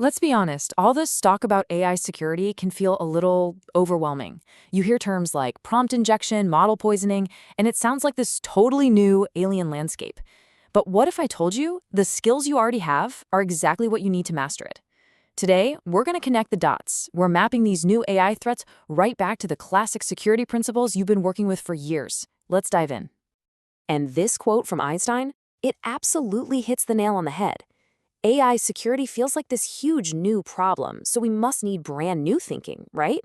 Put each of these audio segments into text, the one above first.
Let's be honest, all this talk about AI security can feel a little overwhelming. You hear terms like prompt injection, model poisoning, and it sounds like this totally new alien landscape. But what if I told you the skills you already have are exactly what you need to master it? Today, we're going to connect the dots. We're mapping these new AI threats right back to the classic security principles you've been working with for years. Let's dive in. And this quote from Einstein, it absolutely hits the nail on the head. AI security feels like this huge new problem, so we must need brand new thinking, right?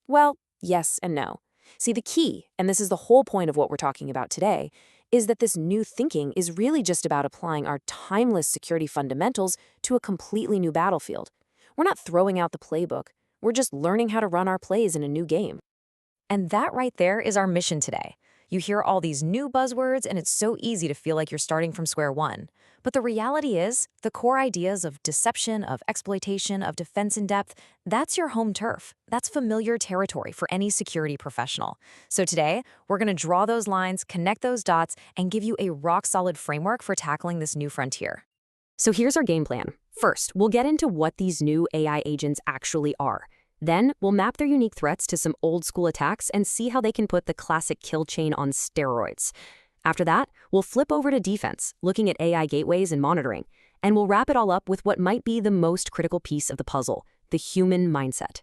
Well, yes and no. See, the key, and this is the whole point of what we're talking about today, is that this new thinking is really just about applying our timeless security fundamentals to a completely new battlefield. We're not throwing out the playbook, we're just learning how to run our plays in a new game. And that right there is our mission today. You hear all these new buzzwords, and it's so easy to feel like you're starting from square one. But the reality is, the core ideas of deception, of exploitation, of defense in depth, that's your home turf. That's familiar territory for any security professional. So today, we're going to draw those lines, connect those dots, and give you a rock-solid framework for tackling this new frontier. So here's our game plan. First, we'll get into what these new AI agents actually are. Then, we'll map their unique threats to some old-school attacks and see how they can put the classic kill chain on steroids. After that, we'll flip over to defense, looking at AI gateways and monitoring, and we'll wrap it all up with what might be the most critical piece of the puzzle, the human mindset.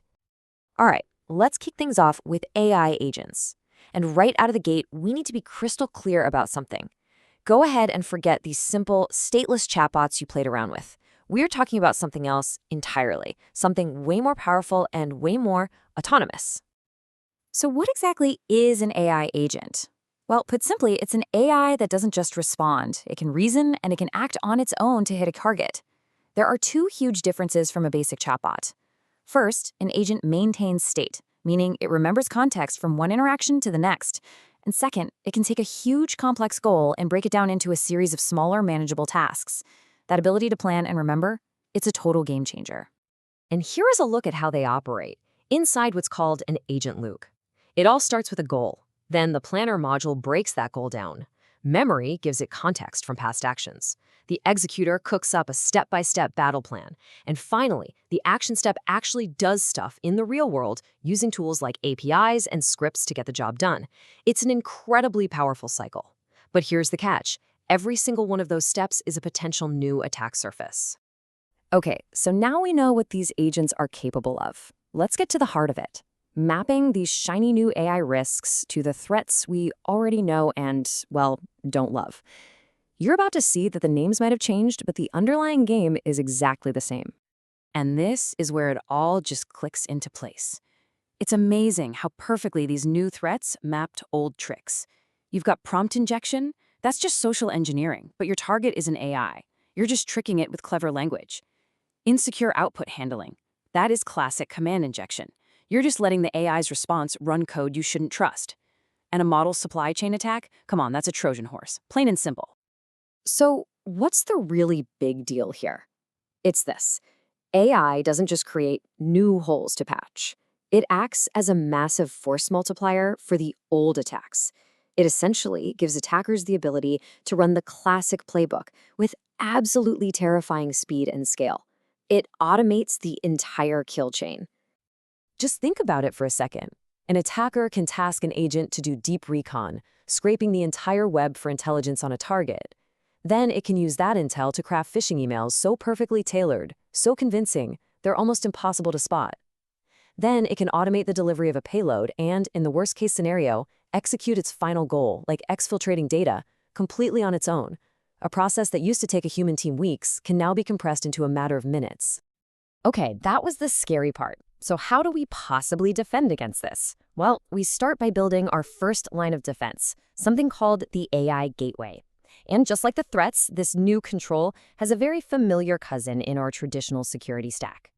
All right, let's kick things off with AI agents. And right out of the gate, we need to be crystal clear about something. Go ahead and forget these simple, stateless chatbots you played around with. We're talking about something else entirely, something way more powerful and way more autonomous. So what exactly is an AI agent? Well, put simply, it's an AI that doesn't just respond. It can reason and it can act on its own to hit a target. There are two huge differences from a basic chatbot. First, an agent maintains state, meaning it remembers context from one interaction to the next. And second, it can take a huge complex goal and break it down into a series of smaller, manageable tasks. That ability to plan and remember, it's a total game changer. And here is a look at how they operate, inside what's called an agent loop. It all starts with a goal. Then the planner module breaks that goal down. Memory gives it context from past actions. The executor cooks up a step-by-step battle plan. And finally, the action step actually does stuff in the real world using tools like APIs and scripts to get the job done. It's an incredibly powerful cycle. But here's the catch. Every single one of those steps is a potential new attack surface. Okay, so now we know what these agents are capable of. Let's get to the heart of it. Mapping these shiny new AI risks to the threats we already know and, well, don't love. You're about to see that the names might have changed, but the underlying game is exactly the same. And this is where it all just clicks into place. It's amazing how perfectly these new threats mapped old tricks. You've got prompt injection. That's just social engineering, but your target is an AI. You're just tricking it with clever language. Insecure output handling. That is classic command injection. You're just letting the AI's response run code you shouldn't trust. And a model supply chain attack? Come on, that's a Trojan horse. Plain and simple. So, what's the really big deal here? It's this. AI doesn't just create new holes to patch. It acts as a massive force multiplier for the old attacks. It essentially gives attackers the ability to run the classic playbook with absolutely terrifying speed and scale. It automates the entire kill chain. Just think about it for a second. An attacker can task an agent to do deep recon, scraping the entire web for intelligence on a target. Then it can use that intel to craft phishing emails so perfectly tailored, so convincing, they're almost impossible to spot. Then it can automate the delivery of a payload and, in the worst-case scenario, execute its final goal, like exfiltrating data, completely on its own. A process that used to take a human team weeks can now be compressed into a matter of minutes. Okay, that was the scary part. So how do we possibly defend against this? Well, we start by building our first line of defense, something called the AI gateway. And just like the threats, this new control has a very familiar cousin in our traditional security stack.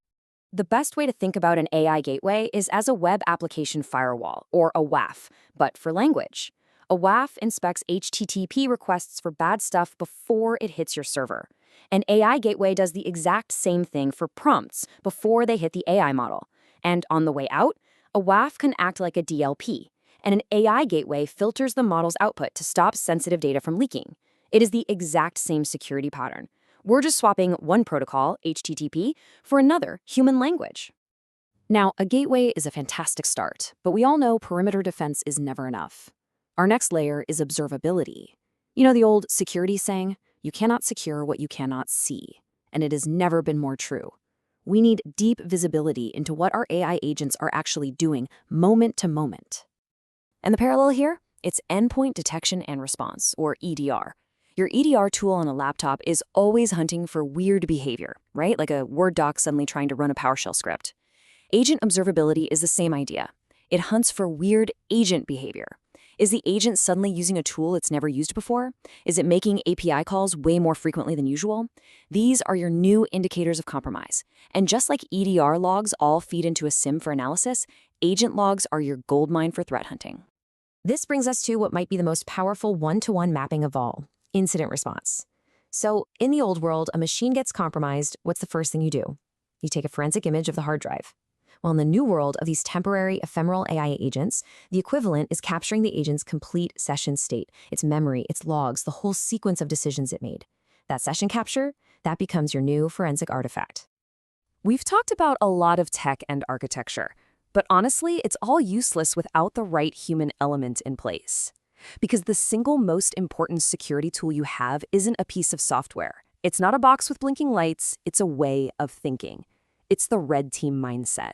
The best way to think about an AI gateway is as a web application firewall, or a WAF, but for language. A WAF inspects HTTP requests for bad stuff before it hits your server. An AI gateway does the exact same thing for prompts before they hit the AI model. And on the way out, a WAF can act like a DLP, and an AI gateway filters the model's output to stop sensitive data from leaking. It is the exact same security pattern. We're just swapping one protocol, HTTP, for another, human language. Now, a gateway is a fantastic start, but we all know perimeter defense is never enough. Our next layer is observability. You know the old security saying, you cannot secure what you cannot see, and it has never been more true. We need deep visibility into what our AI agents are actually doing moment to moment. And the parallel here? It's endpoint detection and response, or EDR. Your EDR tool on a laptop is always hunting for weird behavior, right? Like a Word doc suddenly trying to run a PowerShell script. Agent observability is the same idea. It hunts for weird agent behavior. Is the agent suddenly using a tool it's never used before? Is it making API calls way more frequently than usual? These are your new indicators of compromise. And just like EDR logs all feed into a SIEM for analysis, agent logs are your goldmine for threat hunting. This brings us to what might be the most powerful one-to-one mapping of all, incident response. So, in the old world, a machine gets compromised, what's the first thing you do? You take a forensic image of the hard drive. Well, in the new world of these temporary, ephemeral AI agents, the equivalent is capturing the agent's complete session state, its memory, its logs, the whole sequence of decisions it made. That session capture, that becomes your new forensic artifact. We've talked about a lot of tech and architecture, but honestly, it's all useless without the right human element in place. Because the single most important security tool you have isn't a piece of software. It's not a box with blinking lights, it's a way of thinking. It's the red team mindset.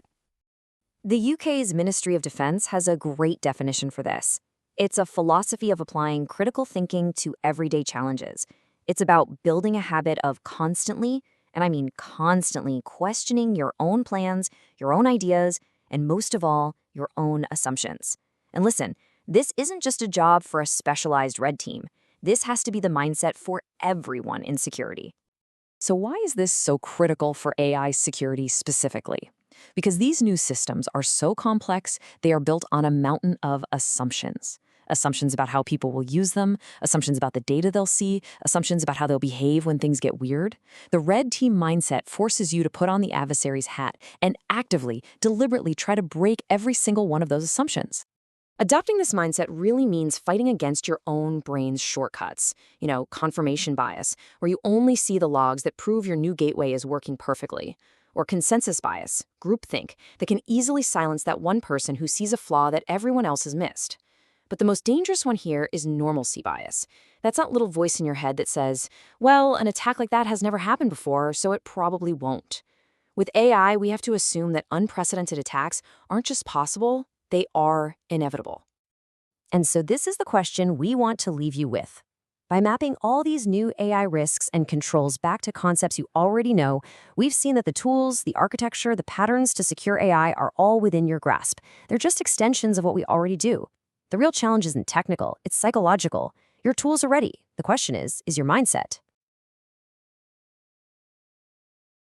The UK's Ministry of Defence has a great definition for this. It's a philosophy of applying critical thinking to everyday challenges. It's about building a habit of constantly, and I mean constantly, questioning your own plans, your own ideas, and most of all, your own assumptions. And listen, this isn't just a job for a specialized red team. This has to be the mindset for everyone in security. So why is this so critical for AI security specifically? Because these new systems are so complex, they are built on a mountain of assumptions. Assumptions about how people will use them, assumptions about the data they'll see, assumptions about how they'll behave when things get weird. The red team mindset forces you to put on the adversary's hat and actively, deliberately try to break every single one of those assumptions. Adopting this mindset really means fighting against your own brain's shortcuts, confirmation bias, where you only see the logs that prove your new gateway is working perfectly, or consensus bias, groupthink, that can easily silence that one person who sees a flaw that everyone else has missed. But the most dangerous one here is normalcy bias. That's that little voice in your head that says, well, an attack like that has never happened before, so it probably won't. With AI, we have to assume that unprecedented attacks aren't just possible, they are inevitable. And so this is the question we want to leave you with. By mapping all these new AI risks and controls back to concepts you already know, we've seen that the tools, the architecture, the patterns to secure AI are all within your grasp. They're just extensions of what we already do. The real challenge isn't technical, it's psychological. Your tools are ready. The question is your mindset